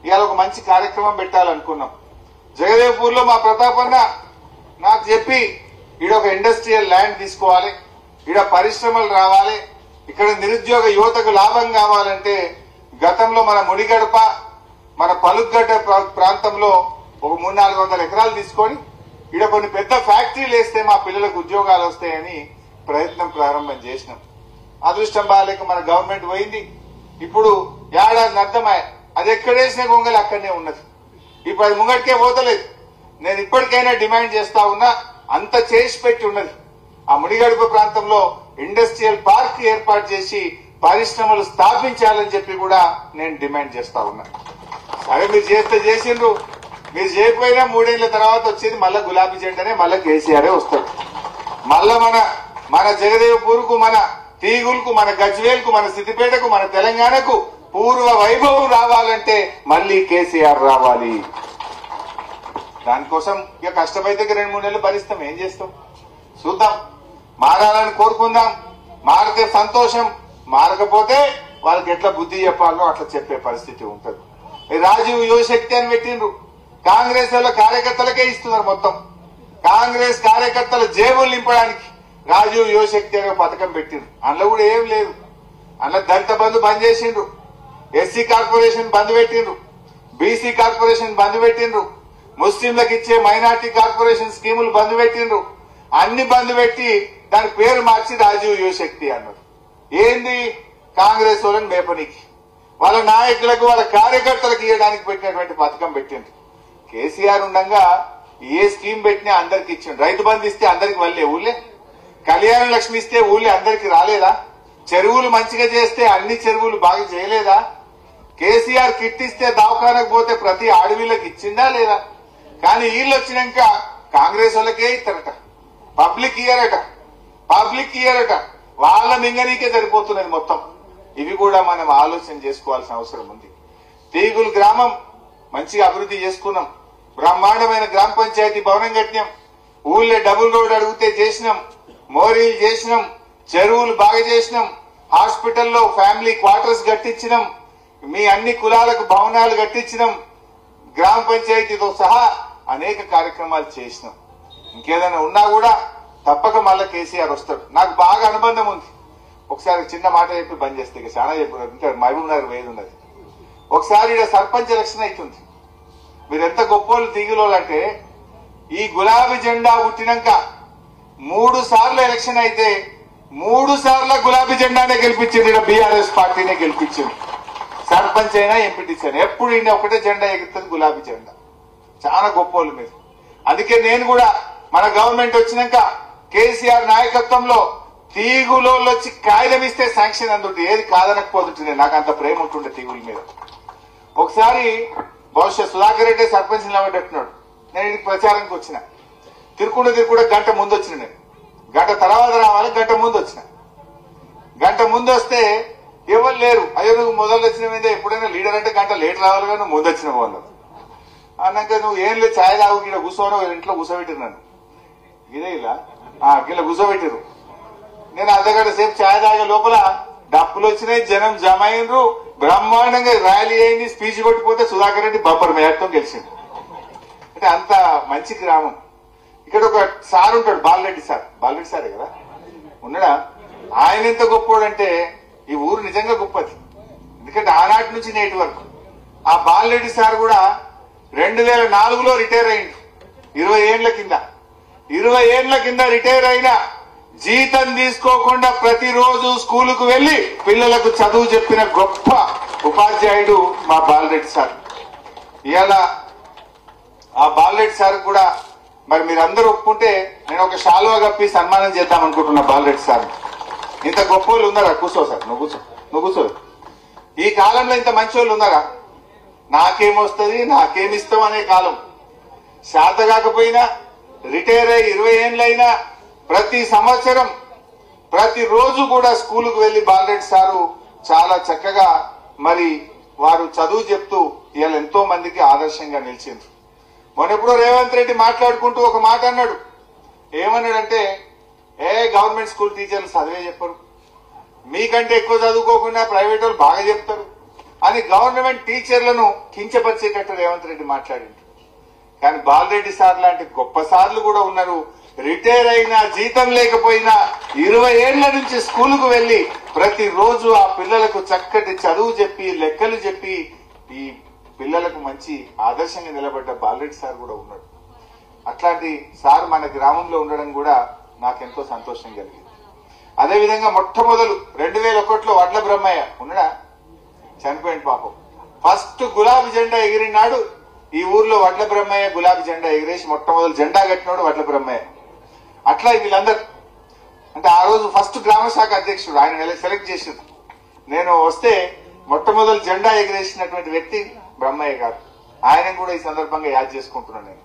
ఇవాళ ఒక మంచి కార్యక్రమం పెట్టాలనుకున్నాం. జగదేవ్పూర్ లో మా ప్రతాపన్న నాకు చెప్పి ఈడ ఒక ఇండస్ట్రియల్ ల్యాండ్ తీసుకోవాలి, ఈడ పరిశ్రమలు రావాలి, ఇక్కడ నిరుద్యోగ యువతకు లాభం కావాలంటే గతంలో మన ముడిగడప మన పలుగడ్డ ప్రాంతంలో ఒక 300-400 ఎకరాలు తీసుకొని ఈడ కొన్ని పెద్ద ఫ్యాక్టరీలు వేస్తే మా పిల్లలకు ఉద్యోగాలు వస్తాయని ప్రయత్నం ప్రారంభం చేసినాం. అదృష్టం బాగాలేక మన గవర్నమెంట్ పోయింది. ఇప్పుడు ఏడాది అర్థమయ్య అది ఎక్కడేసిన గొంగలు అక్కడనే ఉన్నది. ఇప్పుడు అది ముంగటికే పోతలేదు. నేను ఇప్పటికైనా డిమాండ్ చేస్తా ఉన్నా, అంత చేసి పెట్టి ఉన్నది. ఆ ముడిగడుపు ప్రాంతంలో ఇండస్ట్రియల్ పార్క్ ఏర్పాటు చేసి పరిశ్రమలు స్థాపించాలని చెప్పి కూడా నేను డిమాండ్ చేస్తా ఉన్నా. సరే మీరు చేస్తే చేసిండ్రు, మీరు చేయకపోయినా 3 ఏళ్ల తర్వాత వచ్చేది మళ్ళా గులాబీ జెండానే, మళ్ళా కేసీఆర్ వస్తాడు. మళ్ళా మన జగదేవ్పూర్కు, మన తీగులకు, మన గజ్వేల్కు, మన సిద్దిపేటకు, మన తెలంగాణకు పూర్వ వైభవం రావాలంటే మళ్ళీ కేసీఆర్ రావాలి. దానికోసం ఇక కష్టమైతే 2-3 నెలలు భరిస్తాం. ఏం చేస్తాం చూద్దాం. మారాలని కోరుకుందాం. మారితే సంతోషం, మారకపోతే వాళ్ళకి ఎట్లా బుద్ధి చెప్పాలో అట్లా చెప్పే పరిస్థితి ఉంటుంది. రాజీవ్ యువశక్తి అని పెట్టిండ్రు. కాంగ్రెస్ వాళ్ళ కార్యకర్తలకే ఇస్తున్నారు. మొత్తం కాంగ్రెస్ కార్యకర్తల జేబులు నింపడానికి రాజీవ్ యువశక్తి అనే పథకం పెట్టిండ్రు. అందులో కూడా ఏం లేదు. అందులో దళిత బంధు బంద్ చేసిండ్రు, ఎస్సీ కార్పొరేషన్ బంద్ పెట్టిండ్రు, బీసీ కార్పొరేషన్ బంద్ పెట్టిండ్రు, ముస్లింలకు ఇచ్చే మైనార్టీ కార్పొరేషన్ స్కీములు బంద్ పెట్టిండ్రు. అన్ని బంద్ పెట్టి దాని పేరు మార్చి రాజీవ్ యువశక్తి అన్నారు. ఏంది? కాంగ్రెస్ వాళ్ళని మేపనికి, వాళ్ళ నాయకులకు, వాళ్ళ కార్యకర్తలకు ఇవ్వడానికి పెట్టినటువంటి పథకం పెట్టిండ్రు. కేసీఆర్ ఉండగా ఏ స్కీమ్ పెట్టినా అందరికి ఇచ్చిండు. రైతు బంధు ఇస్తే అందరికి వల్లే ఊళ్ళే, కళ్యాణ లక్ష్మి ఇస్తే ఊళ్ళే అందరికి రాలేదా? చెరువులు మంచిగా చేస్తే అన్ని చెరువులు బాగా చేయలేదా? కేసీఆర్ కిట్ ఇస్తే దవాఖానకు పోతే ప్రతి ఆడవిళ్ళకి ఇచ్చిందా లేదా? కానీ వీళ్ళు వచ్చినాక కాంగ్రెస్ వాళ్ళకే ఇస్తారట, పబ్లిక్ ఇయ్యారట. వాళ్ళ మింగనీకే సరిపోతున్నది మొత్తం. ఇవి కూడా మనం ఆలోచన చేసుకోవాల్సిన అవసరం ఉంది. తీగులు గ్రామం మంచిగా అభివృద్ధి చేసుకున్నాం. బ్రహ్మాండమైన గ్రామ పంచాయతీ భవనం కట్టినాం. ఊళ్ళో డబుల్ రోడ్ అడిగితే చేసినాం, మోరీలు చేసినాం, చెరువులు బాగా చేసినాం, హాస్పిటల్లో ఫ్యామిలీ క్వార్టర్స్ కట్టించినాం, మీ అన్ని కులాలకు భవనాలు కట్టించినాం, గ్రామ పంచాయతీతో సహా అనేక కార్యక్రమాలు చేసినాం. ఇంకేదైనా ఉన్నా కూడా తప్పక మళ్ళా కేసీఆర్ వస్తాడు. నాకు బాగా అనుబంధం ఉంది. ఒకసారి చిన్న మాట చెప్పి బంద్ చేస్తే ఇక చాలా చెప్పారు. ఇంకా మహబూబ్ నగర్ వేది ఉన్నది. ఒకసారి ఇక్కడ సర్పంచ్ ఎలక్షన్ అవుతుంది. మీరు ఎంత గొప్పోళ్ళు తీగులోళ్ళంటే, ఈ గులాబీ జెండా పుట్టినాక 3 సార్లు ఎలక్షన్ అయితే 3 సార్ల గులాబీ జెండానే గెలిపించింది. ఇక్కడ బీఆర్ఎస్ పార్టీనే గెలిపించింది. సర్పంచ్ అయినా ఎంపీటీసీ అయినా ఎప్పుడు ఈయన ఒకటే జెండా ఎగురుతుంది, గులాబీ జెండా. చాలా గొప్పోళ్ళు మీరు. అందుకే నేను కూడా మన గవర్నమెంట్ వచ్చినాక కేసీఆర్ నాయకత్వంలో తీగులోళ్ళు వచ్చి కాగితం ఇస్తే శాంక్షన్ అందుంటే ఏది కాదనకపోతుంటే నాకు అంత ప్రేమ ఉంటుండే తీగుల మీద. ఒకసారి బహుశా సుధాకర్ రెడ్డి సర్పంచ్ నిలబడ్డట్టున్నాడు. నేను ఇది ప్రచారానికి వచ్చిన, తిరుకుండా గంట ముందు వచ్చిన. నేను గంట తర్వాత రావాలి, గంట ముందు వచ్చిన. గంట ముందు వస్తే ఎవరు లేరు. అయ్యో నువ్వు మొదలు వచ్చిన మీద ఎప్పుడైనా లీడర్ అంటే గంట లేట్ రావాలి, కానీ నువ్వు ముందు వచ్చిన వాళ్ళు అన్నాక నువ్వు ఏం లేదు ఛాయ్ తాగు, ఇక్కడ కూర్చోను, ఇంట్లో కూర్చోబెట్టిరు నన్ను. ఇదే ఇలా గిట్లా కూర్చోబెట్టిరు. నేను అర్ధగంట సేపు ఛాయ్ తాగే లోపల డప్పులు వచ్చినాయి, జనం జమ అయినరు, బ్రహ్మాండంగా ర్యాలీ అయింది, స్పీచ్ కొట్టిపోతే సుధాకర్ రెడ్డి బంపర్ మేయర్తో గెలిచింది. అంటే అంత మంచి గ్రామం. ఇక్కడ ఒక సార్ ఉంటాడు, బాలరెడ్డి సారే కదా ఉన్నాడా. ఆయన ఎంత గొప్పోడంటే ఈ ఊరు నిజంగా గొప్పది. ఎందుకంటే ఆనాటి నుంచి నేటి వరకు ఆ బాలరెడ్డి సార్ కూడా 2004లో రిటైర్ అయిండు. 20 ఏళ్ల కింద రిటైర్ అయినా జీతం తీసుకోకుండా ప్రతిరోజు స్కూలుకు వెళ్లి పిల్లలకు చదువు చెప్పిన గొప్ప ఉపాధ్యాయుడు మా బాలరెడ్డి సార్. ఇవాళ ఆ బాలరెడ్డి సార్ కూడా మరి మీరందరూ ఒప్పుకుంటే నేను ఒక శాలువా కప్పి సన్మానం చేద్దాం అనుకుంటున్నా బాలరెడ్డి సార్. ఇంత గొప్ప వాళ్ళు ఉన్నారా? కూర్చో సార్, నువ్వు కూర్చో. ఈ కాలంలో ఇంత మంచి వాళ్ళు ఉన్నారా? నాకేమొస్తుంది, నాకేమిస్తాం అనే కాలం. శాత కాకపోయినా రిటైర్ అయ్యి 20 ఏళ్ళైనా ప్రతి సంవత్సరం ప్రతిరోజు కూడా స్కూలుకు వెళ్లి బాలరెడ్డి సారు చాలా చక్కగా మరి వారు చదువు చెప్తూ ఇవాళ ఎంతో మందికి ఆదర్శంగా నిలిచింది. మొన్నెప్పుడో రేవంత్ రెడ్డి మాట్లాడుకుంటూ ఒక మాట అన్నాడు. ఏమన్నాడంటే, గవర్నమెంట్ స్కూల్ టీచర్లు చదివే చెప్పరు, మీకంటే ఎక్కువ చదువుకోకుండా ప్రైవేట్ వాళ్ళు బాగా చెప్తారు, అని గవర్నమెంట్ టీచర్లను కించపరిచేటట్టు రేవంత్ రెడ్డి మాట్లాడిండు. కానీ బాలరెడ్డి సార్ లాంటి గొప్ప సార్లు కూడా ఉన్నారు. రిటైర్ అయినా జీతం లేకపోయినా 20 ఏళ్ల నుంచి స్కూలుకు వెళ్లి ప్రతిరోజు ఆ పిల్లలకు చక్కటి చదువు చెప్పి లెక్కలు చెప్పి ఈ పిల్లలకు మంచి ఆదర్శంగా నిలబడ్డ బాలరెడ్డి సార్ కూడా ఉన్నాడు. అట్లాంటి సార్ మన గ్రామంలో ఉండడం కూడా నాకెంతో సంతోషం కలిగింది. అదేవిధంగా మొట్టమొదలు 2001లో వడ్ల బ్రహ్మయ్య ఉన్నాడా, చనిపోయింది పాపం. ఫస్ట్ గులాబీ జెండా ఎగిరినాడు ఈ ఊర్లో వడ్ల బ్రహ్మయ్య. గులాబీ జెండా ఎగిరేసి మొట్టమొదలు జెండా కట్టినాడు వడ్ల బ్రహ్మయ్య. అట్లా వీళ్ళందరూ అంటే ఆ రోజు ఫస్ట్ గ్రామ శాఖ అధ్యక్షుడు ఆయన సెలెక్ట్ చేసింది. నేను వస్తే మొట్టమొదలు జెండా ఎగిరేసినటువంటి వ్యక్తి బ్రహ్మయ్య గారు. ఆయన కూడా ఈ సందర్భంగా యాద్ చేసుకుంటున్నాను నేను.